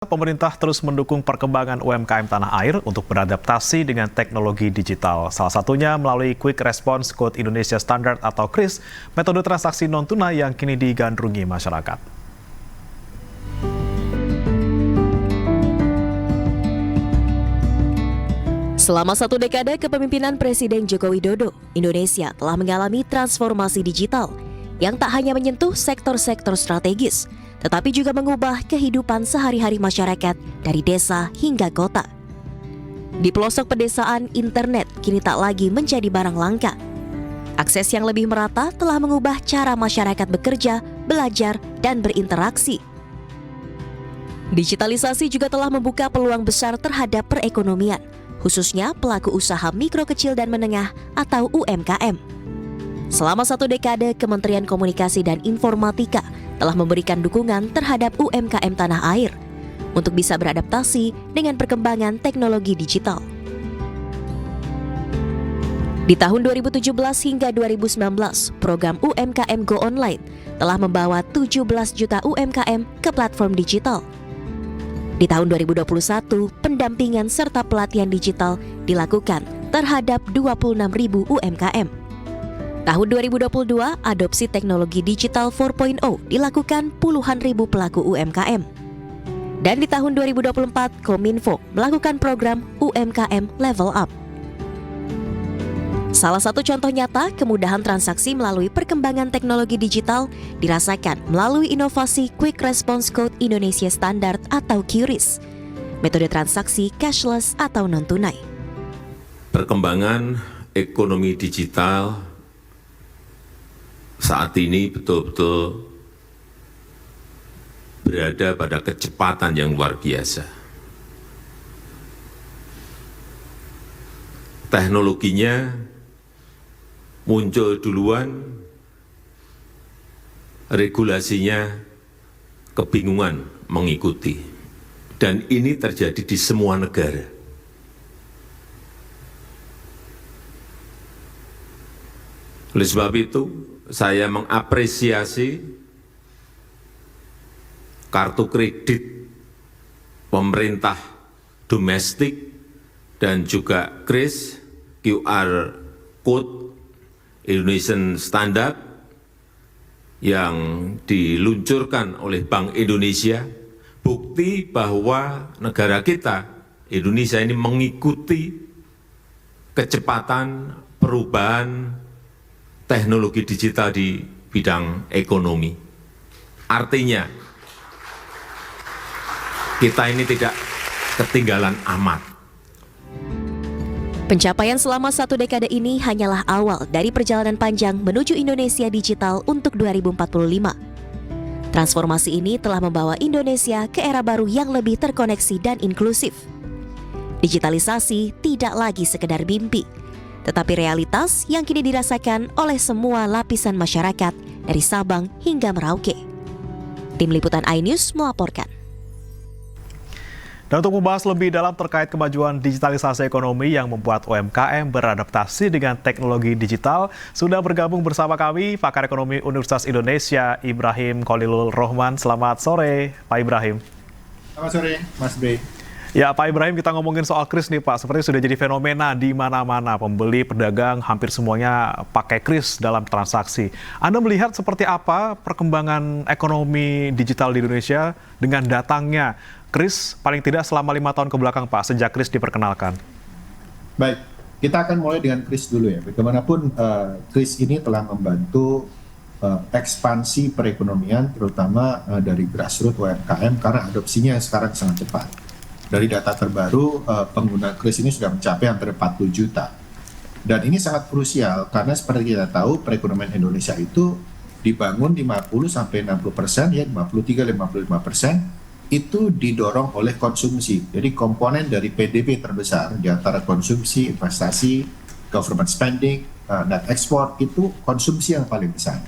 Pemerintah terus mendukung perkembangan UMKM tanah air untuk beradaptasi dengan teknologi digital. Salah satunya melalui Quick Response Code Indonesia Standard atau KRIS, metode transaksi non-tunai yang kini digandrungi masyarakat. Selama 1 dekade kepemimpinan Presiden Joko Widodo, Indonesia telah mengalami transformasi digital yang tak hanya menyentuh sektor-sektor strategis, tetapi juga mengubah kehidupan sehari-hari masyarakat dari desa hingga kota. Di pelosok pedesaan, internet kini tak lagi menjadi barang langka. Akses yang lebih merata telah mengubah cara masyarakat bekerja, belajar, dan berinteraksi. Digitalisasi juga telah membuka peluang besar terhadap perekonomian, khususnya pelaku usaha mikro kecil dan menengah atau UMKM. Selama 1 dekade, Kementerian Komunikasi dan Informatika telah memberikan dukungan terhadap UMKM tanah air untuk bisa beradaptasi dengan perkembangan teknologi digital. Di tahun 2017 hingga 2019, program UMKM Go Online telah membawa 17 juta UMKM ke platform digital. Di tahun 2021, pendampingan serta pelatihan digital dilakukan terhadap 26.000 UMKM. Tahun 2022, adopsi teknologi digital 4.0 dilakukan puluhan ribu pelaku UMKM. Dan di tahun 2024, Kominfo melakukan program UMKM Level Up. Salah satu contoh nyata kemudahan transaksi melalui perkembangan teknologi digital dirasakan melalui inovasi Quick Response Code Indonesia Standard atau QRIS, metode transaksi cashless atau non-tunai. Perkembangan ekonomi digital saat ini betul-betul berada pada kecepatan yang luar biasa. Teknologinya muncul duluan, regulasinya kebingungan mengikuti. Dan ini terjadi di semua negara. Oleh sebab itu, saya mengapresiasi kartu kredit pemerintah domestik dan juga KRIS, QR Code Indonesian Standard yang diluncurkan oleh Bank Indonesia, bukti bahwa negara kita, Indonesia ini mengikuti kecepatan perubahan teknologi digital di bidang ekonomi. Artinya, kita ini tidak ketinggalan amat. Pencapaian selama 1 dekade ini hanyalah awal dari perjalanan panjang menuju Indonesia digital untuk 2045. Transformasi ini telah membawa Indonesia ke era baru yang lebih terkoneksi dan inklusif. Digitalisasi tidak lagi sekedar mimpi, tetapi realitas yang kini dirasakan oleh semua lapisan masyarakat dari Sabang hingga Merauke. Tim Liputan iNews melaporkan. Dan untuk membahas lebih dalam terkait kemajuan digitalisasi ekonomi yang membuat UMKM beradaptasi dengan teknologi digital, sudah bergabung bersama kami pakar ekonomi Universitas Indonesia, Ibrahim Khalilul Rohman. Selamat sore, Pak Ibrahim. Selamat sore, Mas B. Ya, Pak Ibrahim, kita ngomongin soal KRIS nih, Pak. Seperti sudah jadi fenomena di mana-mana. Pembeli, pedagang, hampir semuanya pakai KRIS dalam transaksi. Anda melihat seperti apa perkembangan ekonomi digital di Indonesia dengan datangnya KRIS paling tidak selama 5 tahun kebelakang, Pak, sejak KRIS diperkenalkan? Baik, kita akan mulai dengan KRIS dulu ya. Bagaimanapun KRIS ini telah membantu ekspansi perekonomian, terutama dari grassroots UMKM, karena adopsinya sekarang sangat cepat. Dari data terbaru, pengguna KRIS ini sudah mencapai hampir 40 juta. Dan ini sangat krusial karena seperti kita tahu perekonomian Indonesia itu dibangun 50-60%, ya 53-55% itu didorong oleh konsumsi. Jadi komponen dari PDB terbesar di antara konsumsi, investasi, government spending, net export itu konsumsi yang paling besar.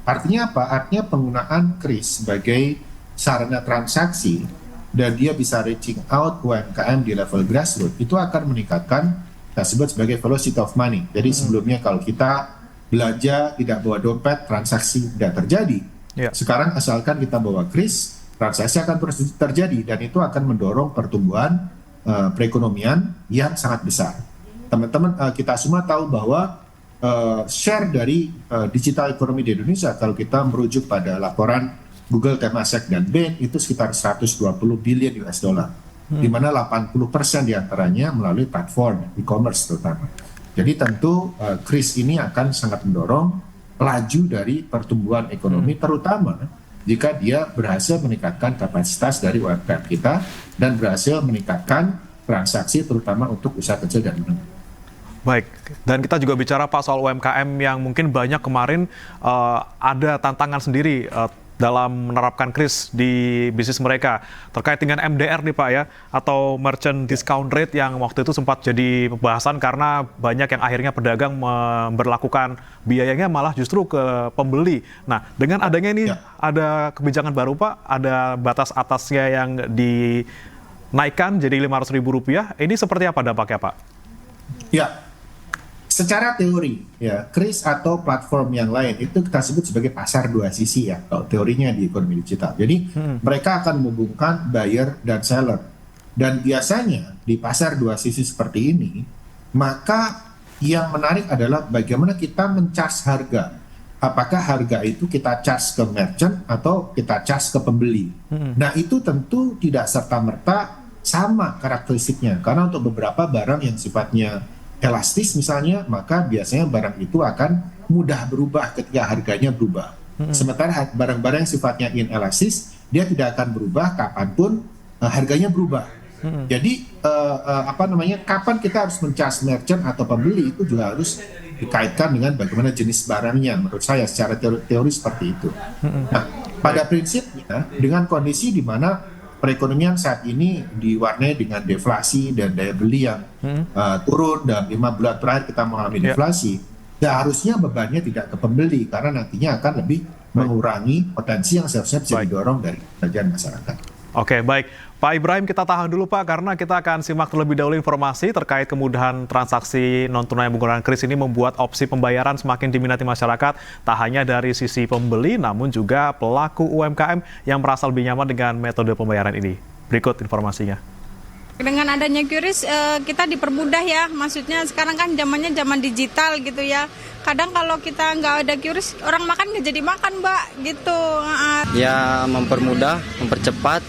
Artinya apa? Artinya penggunaan KRIS sebagai sarana transaksi dan dia bisa reaching out UMKM di level grassroots, itu akan meningkatkan kita sebut sebagai velocity of money. Jadi sebelumnya kalau kita belanja tidak bawa dompet, transaksi tidak terjadi. Sekarang asalkan kita bawa KRIS, transaksi akan terus terjadi dan itu akan mendorong pertumbuhan perekonomian yang sangat besar. Teman-teman, kita semua tahu bahwa share dari digital ekonomi di Indonesia, kalau kita merujuk pada laporan Google, Temasek, dan Bain, itu sekitar 120 billion US dollar, di mana 80% diantaranya melalui platform e-commerce terutama. Jadi tentu kris ini akan sangat mendorong laju dari pertumbuhan ekonomi, terutama jika dia berhasil meningkatkan kapasitas dari UMKM kita dan berhasil meningkatkan transaksi terutama untuk usaha kecil dan menengah. Baik, dan kita juga bicara Pak soal UMKM yang mungkin banyak kemarin ada tantangan sendiri dalam menerapkan kris di bisnis mereka terkait dengan MDR nih Pak ya, atau merchant discount rate yang waktu itu sempat jadi pembahasan karena banyak yang akhirnya pedagang memberlakukan biayanya malah justru ke pembeli. Nah, dengan adanya ini ada kebijakan baru Pak, ada batas atasnya yang dinaikkan jadi Rp500.000. Ini seperti apa dampaknya Pak? Ya, secara teori, ya, kris atau platform yang lain itu kita sebut sebagai pasar dua sisi ya, kalau teorinya di ekonomi digital. Jadi mereka akan menghubungkan buyer dan seller. Dan biasanya di pasar dua sisi seperti ini, maka yang menarik adalah bagaimana kita men-charge harga. Apakah harga itu kita charge ke merchant atau kita charge ke pembeli. Nah itu tentu tidak serta-merta sama karakteristiknya, karena untuk beberapa barang yang sifatnya elastis misalnya, maka biasanya barang itu akan mudah berubah ketika harganya berubah. Sementara barang-barang yang sifatnya inelastis, dia tidak akan berubah kapanpun harganya berubah. Jadi kapan kita harus men-charge merchant atau pembeli itu juga harus dikaitkan dengan bagaimana jenis barangnya. Menurut saya secara teori seperti itu. Nah, pada prinsipnya dengan kondisi di mana perekonomian saat ini diwarnai dengan deflasi dan daya beli yang turun, dalam 5 bulan terakhir kita mengalami deflasi. Seharusnya bebannya tidak ke pembeli karena nantinya akan lebih mengurangi potensi yang seharusnya bisa didorong dari kerajaan masyarakat. Oke, baik. Pak Ibrahim, kita tahan dulu Pak, karena kita akan simak terlebih dahulu informasi terkait kemudahan transaksi non-tunai menggunakan kris ini membuat opsi pembayaran semakin diminati masyarakat, tak hanya dari sisi pembeli, namun juga pelaku UMKM yang merasa lebih nyaman dengan metode pembayaran ini. Berikut informasinya. Dengan adanya QRIS kita dipermudah ya, maksudnya sekarang kan zamannya zaman digital gitu ya. Kadang kalau kita nggak ada QRIS, orang makan nggak jadi makan Mbak, gitu. Ya mempermudah, mempercepat,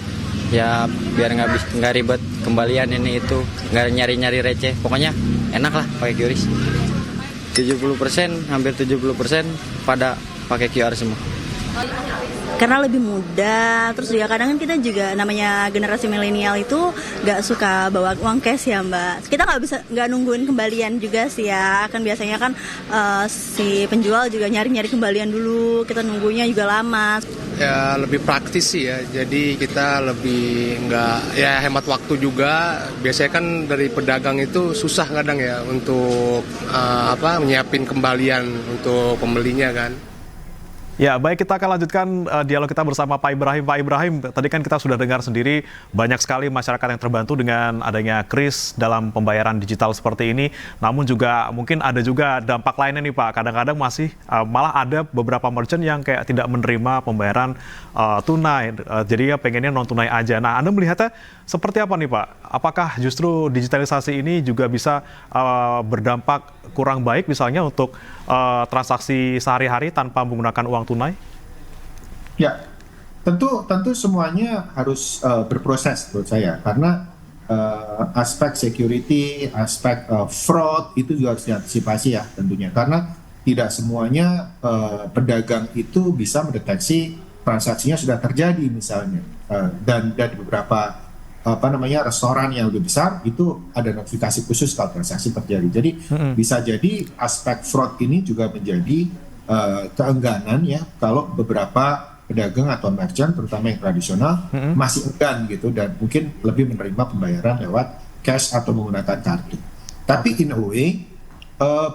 ya biar nggak ribet kembalian ini itu, nggak nyari-nyari receh. Pokoknya enak lah pakai QRIS. 70%, hampir 70% pada pakai QR semua. Karena lebih mudah, terus juga kadang kan kita juga namanya generasi milenial itu nggak suka bawa uang cash ya Mbak. Kita nggak nungguin kembalian juga sih ya, kan biasanya kan si penjual juga nyari-nyari kembalian dulu, kita nunggunya juga lama. Ya lebih praktis sih ya, jadi kita lebih nggak, ya hemat waktu juga. Biasanya kan dari pedagang itu susah kadang ya untuk menyiapin kembalian untuk pembelinya kan. Ya, baik, kita akan lanjutkan dialog kita bersama Pak Ibrahim. Pak Ibrahim, tadi kan kita sudah dengar sendiri banyak sekali masyarakat yang terbantu dengan adanya kris dalam pembayaran digital seperti ini. Namun juga mungkin ada juga dampak lainnya nih Pak. Kadang-kadang masih malah ada beberapa merchant yang kayak tidak menerima pembayaran tunai. Jadi ya pengennya non tunai aja. Nah, Anda melihatnya seperti apa nih Pak? Apakah justru digitalisasi ini juga bisa berdampak kurang baik misalnya untuk transaksi sehari-hari tanpa menggunakan uang tunai? Ya, tentu semuanya harus berproses menurut saya, karena aspek security, aspek fraud itu juga harus diantisipasi ya tentunya, karena tidak semuanya pedagang itu bisa mendeteksi transaksinya sudah terjadi misalnya, dan beberapa restoran yang lebih besar itu ada notifikasi khusus kalau transaksi terjadi. Jadi bisa jadi aspek fraud ini juga menjadi keengganan ya kalau beberapa pedagang atau merchant terutama yang tradisional masih enggan gitu dan mungkin lebih menerima pembayaran lewat cash atau menggunakan kartu. Tapi in a way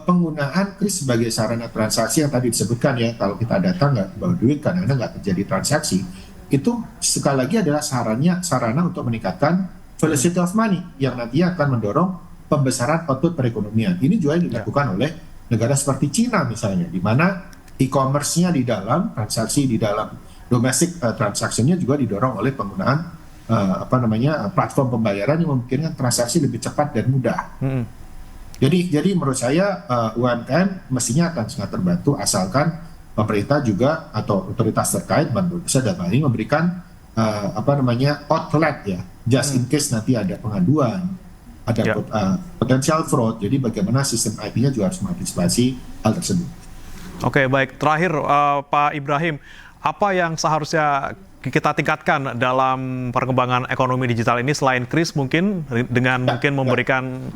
penggunaan kris sebagai sarana transaksi yang tadi disebutkan ya, kalau kita datang nggak bawa duit kadang-kadang nggak terjadi transaksi, itu sekali lagi adalah sarana untuk meningkatkan velocity of money yang nantinya akan mendorong pembesaran output perekonomian. Ini juga yang dilakukan oleh negara seperti Cina misalnya, di mana e-commerce-nya di dalam, transaksi di dalam domestic transaction-nya juga didorong oleh penggunaan platform pembayaran yang memungkinkan transaksi lebih cepat dan mudah. Jadi menurut saya UMKM mestinya akan sangat terbantu asalkan pemerintah juga atau otoritas terkait Bank Indonesia dalam hal ini memberikan outlet ya, just in case nanti ada pengaduan, ada potensial fraud. Jadi bagaimana sistem IT-nya juga harus mengantisipasi hal tersebut. Oke, baik. Terakhir Pak Ibrahim, apa yang seharusnya kita tingkatkan dalam perkembangan ekonomi digital ini selain KRIS mungkin memberikan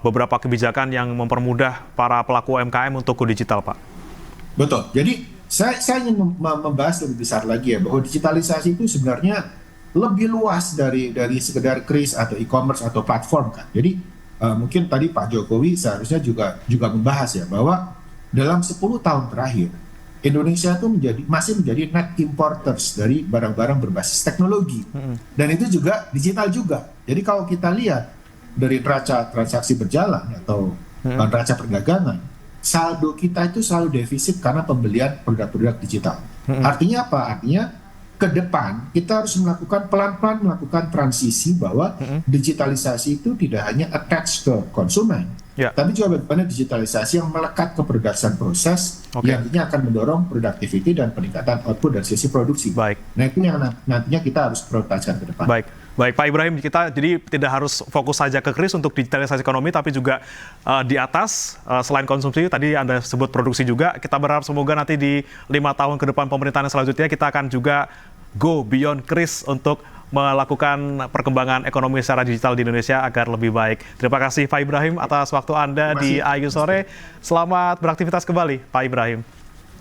beberapa kebijakan yang mempermudah para pelaku UMKM untuk go digital, Pak? Betul. Jadi saya ingin membahas lebih besar lagi ya, bahwa digitalisasi itu sebenarnya lebih luas dari sekedar KRIS atau e-commerce atau platform kan. Jadi mungkin tadi Pak Jokowi seharusnya juga membahas ya, bahwa dalam 10 tahun terakhir Indonesia itu masih menjadi net importers dari barang-barang berbasis teknologi, dan itu juga digital juga. Jadi kalau kita lihat dari neraca transaksi berjalan atau neraca perdagangan, saldo kita itu selalu defisit karena pembelian produk-produk digital. Artinya apa? Artinya ke depan kita harus pelan-pelan melakukan transisi bahwa digitalisasi itu tidak hanya attach ke konsumen, tapi juga bagaimana digitalisasi yang melekat ke production proses yang nantinya akan mendorong productivity dan peningkatan output dari sisi produksi. Nah itu yang nantinya kita harus prioritaskan ke depan. Baik Pak Ibrahim, kita jadi tidak harus fokus saja ke KRIS untuk digitalisasi ekonomi, tapi juga di atas selain konsumsi tadi Anda sebut produksi juga. Kita berharap semoga nanti di 5 tahun ke depan pemerintahan selanjutnya kita akan juga go beyond KRIS untuk melakukan perkembangan ekonomi secara digital di Indonesia agar lebih baik. Terima kasih Pak Ibrahim atas waktu Anda di Ayu Sore. Selamat beraktivitas kembali Pak Ibrahim.